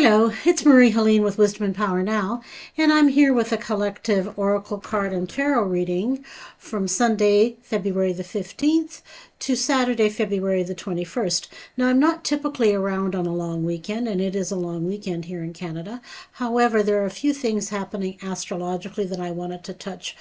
Hello, it's Marie-Helene with Wisdom and Power Now, and I'm here with a collective oracle card and tarot reading from Sunday, February the 15th to Saturday, February the 21st. Now, I'm not typically around on a long weekend, and it is a long weekend here in Canada. However, there are a few things happening astrologically that I wanted to touch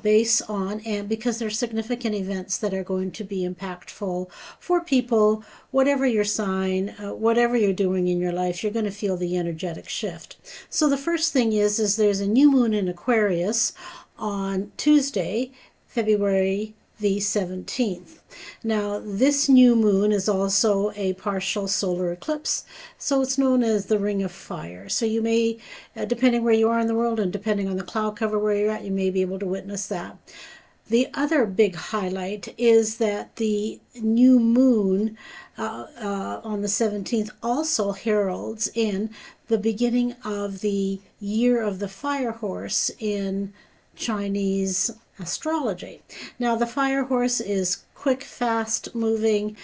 base on, and because they're significant events that are going to be impactful for people, whatever your sign, whatever you're doing in your life, you're going to feel the energetic shift. So the first thing is there's a new moon in Aquarius on Tuesday, February the 17th. Now, this new moon is also a partial solar eclipse, so it's known as the Ring of Fire. So you may, depending where you are in the world and depending on the cloud cover where you're at, you may be able to witness that. The other big highlight is that the new moon on the 17th also heralds in the beginning of the year of the fire horse in Chinese astrology. Now, the fire horse is quick, fast moving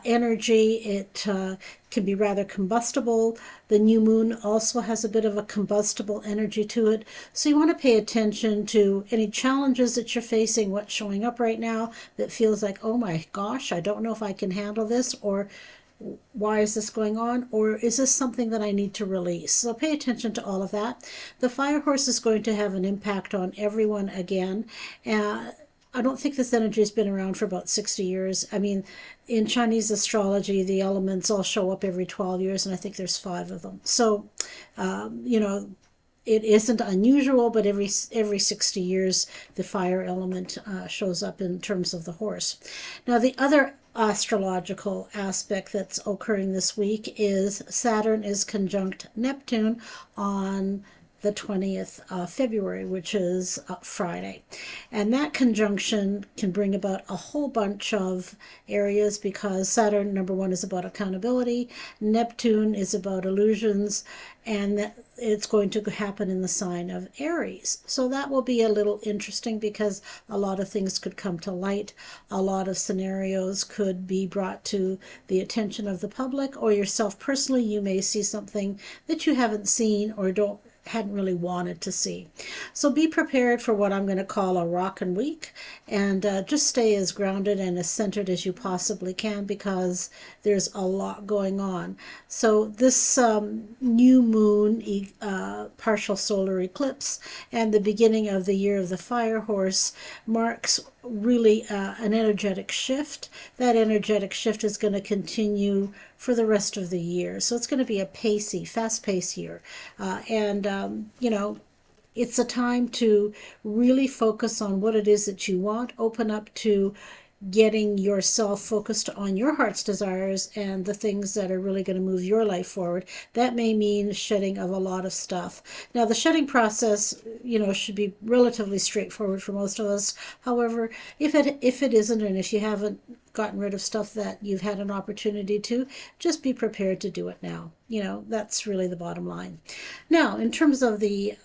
energy. It can be rather combustible. The new moon also has a bit of a combustible energy to it. So you want to pay attention to any challenges that you're facing, what's showing up right now that feels like, oh my gosh, I don't know if I can handle this, or why is this going on, or is this something that I need to release? So pay attention to all of that. The fire horse is going to have an impact on everyone again. I don't think this energy has been around for about 60 years. I mean, in Chinese astrology, the elements all show up every 12 years, and I think there's 5 of them. So, it isn't unusual, but every 60 years, the fire element shows up in terms of the horse. Now, the other astrological aspect that's occurring this week is Saturn is conjunct Neptune on the 20th of February, which is Friday. And that conjunction can bring about a whole bunch of areas because Saturn, number one, is about accountability. Neptune is about illusions, and it's going to happen in the sign of Aries. So that will be a little interesting because a lot of things could come to light. A lot of scenarios could be brought to the attention of the public, or yourself personally. You may see something that you haven't seen or hadn't really wanted to see. So be prepared for what I'm going to call a rockin' week, and just stay as grounded and as centered as you possibly can because there's a lot going on. So this new moon, partial solar eclipse, and the beginning of the year of the fire horse marks really an energetic shift. That energetic shift is going to continue for the rest of the year. So it's going to be a pacey, fast-paced year. It's a time to really focus on what it is that you want, open up to getting yourself focused on your heart's desires and the things that are really going to move your life forward. That may mean shedding of a lot of stuff. Now, the shedding process, should be relatively straightforward for most of us. However, if it isn't, and if you haven't gotten rid of stuff that you've had an opportunity to, just be prepared to do it now. That's really the bottom line. Now, in terms of the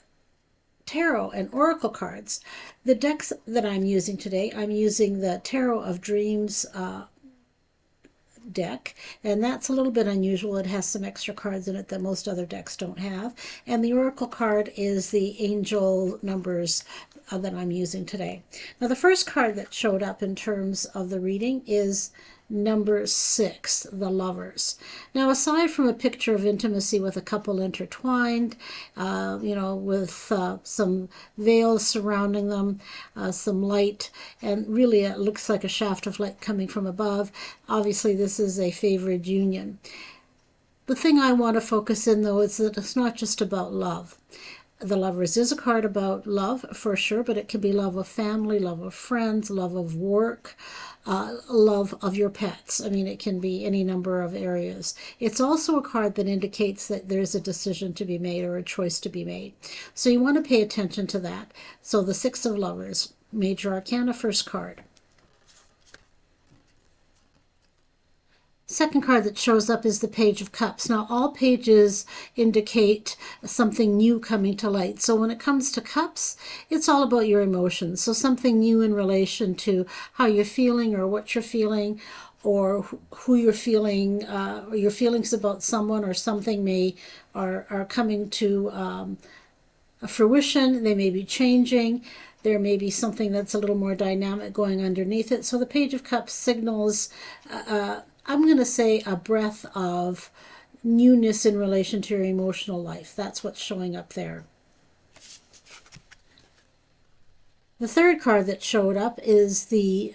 tarot and oracle cards, the decks that I'm using today, I'm using the Tarot of Dreams deck, and that's a little bit unusual. It has some extra cards in it that most other decks don't have, and the oracle card is the angel numbers that I'm using today. Now, the first card that showed up in terms of the reading is number 6, the Lovers. Now, aside from a picture of intimacy with a couple intertwined, with some veils surrounding them, some light, and really it looks like a shaft of light coming from above. Obviously, this is a favored union. The thing I want to focus in, though, is that it's not just about love. The Lovers is a card about love, for sure, but it can be love of family, love of friends, love of work, love of your pets. I mean, it can be any number of areas. It's also a card that indicates that there's a decision to be made or a choice to be made. So you want to pay attention to that. So the 6 of Lovers, Major Arcana, first card. Second card that shows up is the Page of Cups. Now, all pages indicate something new coming to light. So when it comes to cups, it's all about your emotions. So something new in relation to how you're feeling or what you're feeling, or who you're feeling, or your feelings about someone or something are coming to a fruition. They may be changing. There may be something that's a little more dynamic going underneath it. So the Page of Cups signals, I'm going to say, a breath of newness in relation to your emotional life. That's what's showing up there. The third card that showed up is the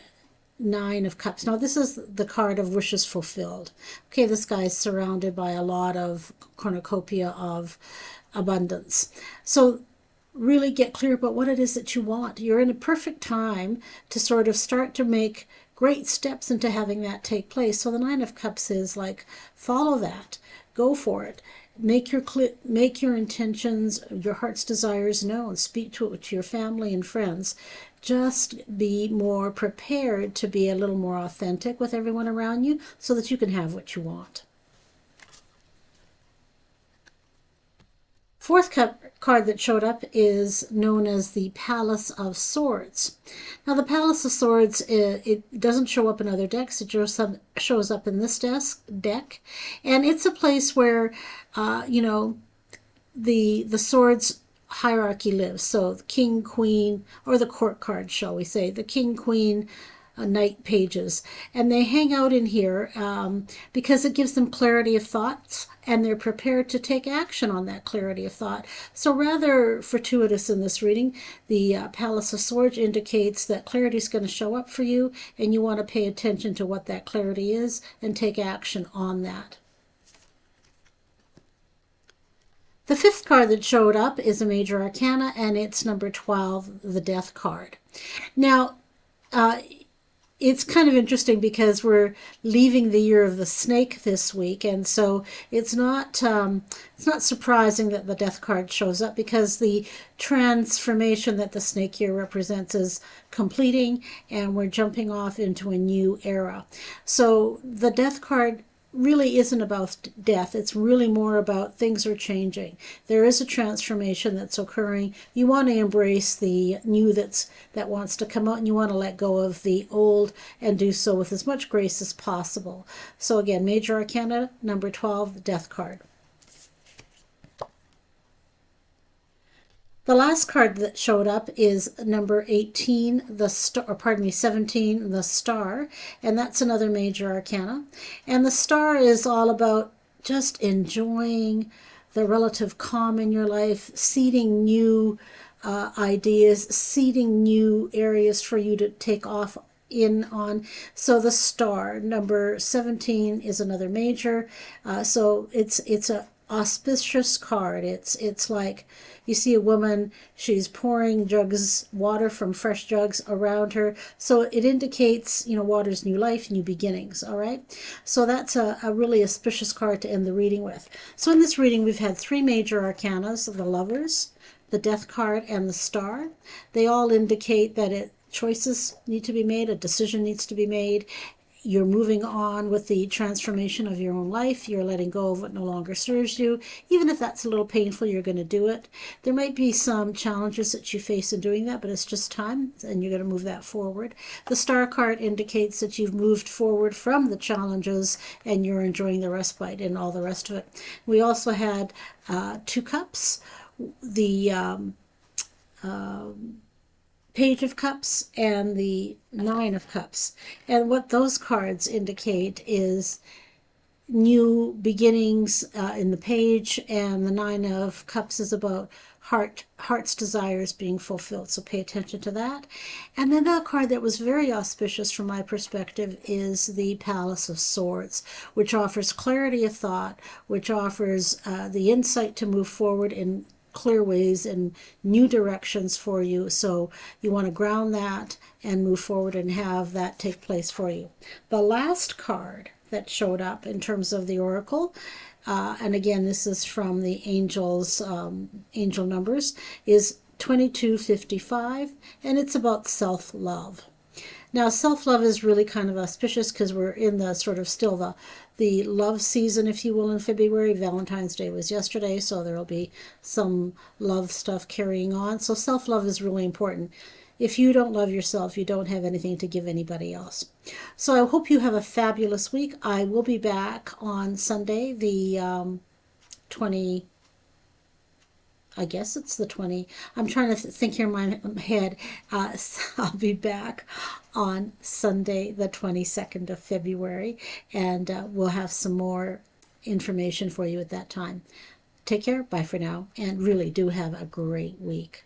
Nine of Cups. Now, this is the card of wishes fulfilled. Okay, this guy's surrounded by a lot of cornucopia of abundance. So really get clear about what it is that you want. You're in a perfect time to sort of start to make great steps into having that take place. So the Nine of Cups is like, follow that. Go for it. Make your intentions, your heart's desires known. Speak to it to your family and friends. Just be more prepared to be a little more authentic with everyone around you so that you can have what you want. Fourth card that showed up is known as the Palace of Swords. Now, the Palace of Swords, it doesn't show up in other decks. It shows up in this deck. And it's a place where, the swords hierarchy lives. So the king, queen, or the court card, shall we say, the king, queen, knight, pages, and they hang out in here because it gives them clarity of thoughts, and they're prepared to take action on that clarity of thought. So rather fortuitous in this reading, the Palace of Swords indicates that clarity is going to show up for you, and you want to pay attention to what that clarity is and take action on that. The fifth card that showed up is a major arcana, and it's number 12, the Death card. Now, it's kind of interesting because we're leaving the year of the snake this week, and so it's not surprising that the Death card shows up, because the transformation that the snake year represents is completing, and we're jumping off into a new era. So the Death card really isn't about death. It's really more about things are changing. There is a transformation that's occurring. You want to embrace the new that wants to come out, and you want to let go of the old and do so with as much grace as possible. So again, major arcana number 12, the Death card. The last card that showed up is number 18, 17, the Star, and that's another major arcana. And the Star is all about just enjoying the relative calm in your life, seeding new ideas, seeding new areas for you to take off in on. So the Star, number 17, is another major. So it's a auspicious card. It's like you see a woman, she's pouring water from fresh jugs around her. So it indicates, water's new life, new beginnings, all right? So that's a really auspicious card to end the reading with. So in this reading, we've had three major arcanas, the Lovers, the Death card, and the Star. They all indicate that choices need to be made, a decision needs to be made. You're moving on with the transformation of your own life. You're letting go of what no longer serves you. Even if that's a little painful, you're going to do it. There might be some challenges that you face in doing that, but it's just time, and you're going to move that forward. The Star card indicates that you've moved forward from the challenges, and you're enjoying the respite and all the rest of it. We also had 2 cups, the Page of Cups and the Nine of Cups. And what those cards indicate is new beginnings in the Page, and the Nine of Cups is about heart's desires being fulfilled. So pay attention to that. And then the card that was very auspicious from my perspective is the Palace of Swords, which offers clarity of thought, which offers the insight to move forward in clear ways and new directions for you. So you want to ground that and move forward and have that take place for you. The last card that showed up in terms of the oracle, and again, this is from the angels, angel numbers, is 2255, and it's about self-love. Now, self-love is really kind of auspicious because we're in the sort of still the love season, if you will, in February. Valentine's Day was yesterday, so there will be some love stuff carrying on. So self-love is really important. If you don't love yourself, you don't have anything to give anybody else. So I hope you have a fabulous week. I will be back on Sunday, the 20, I guess it's the 20. I'm trying to think here in my head. I'll be back on Sunday, the 22nd of February, and we'll have some more information for you at that time. Take care. Bye for now. And really do have a great week.